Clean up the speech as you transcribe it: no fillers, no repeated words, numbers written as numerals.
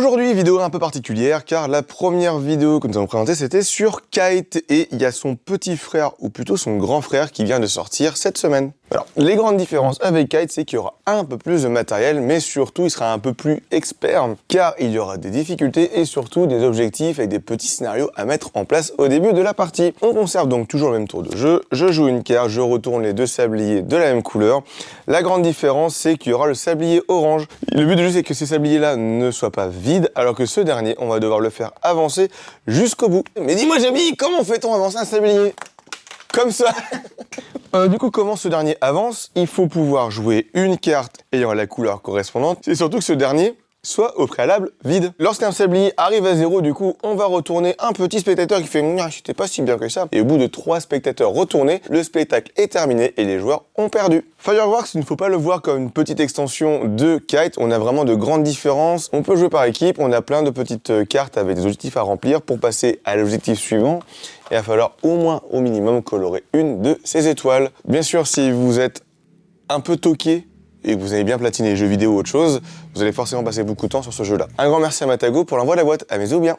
Aujourd'hui, vidéo un peu particulière car la première vidéo que nous allons présenter c'était sur Kite et il y a son petit frère ou plutôt son grand frère qui vient de sortir cette semaine. Alors, les grandes différences avec Kite, c'est qu'il y aura un peu plus de matériel, mais surtout il sera un peu plus expert car il y aura des difficultés et surtout des objectifs avec des petits scénarios à mettre en place au début de la partie. On conserve donc toujours le même tour de jeu, je joue une carte, je retourne les deux sabliers de la même couleur. La grande différence, c'est qu'il y aura le sablier orange. Le but du jeu, c'est que ces sabliers-là ne soient pas vides, alors que ce dernier, on va devoir le faire avancer jusqu'au bout. Mais dis-moi, Jamy, comment fait-on avancer un sablier? Comme ça. Du coup, comment ce dernier avance? Il faut pouvoir jouer une carte ayant la couleur correspondante. C'est surtout que ce dernier soit au préalable vide. Lorsqu'un sablier arrive à 0, du coup, on va retourner un petit spectateur qui fait « c'était pas si bien que ça ». Et au bout de 3 spectateurs retournés, le spectacle est terminé et les joueurs ont perdu. Fireworks, il ne faut pas le voir comme une petite extension de Kite. On a vraiment de grandes différences. On peut jouer par équipe, on a plein de petites cartes avec des objectifs à remplir pour passer à l'objectif suivant. Et il va falloir au moins, au minimum, colorer une de ces étoiles. Bien sûr, si vous êtes un peu toqué et que vous avez bien platiné les jeux vidéo ou autre chose, vous allez forcément passer beaucoup de temps sur ce jeu-là. Un grand merci à Matago pour l'envoi de la boîte. Amusez-vous bien.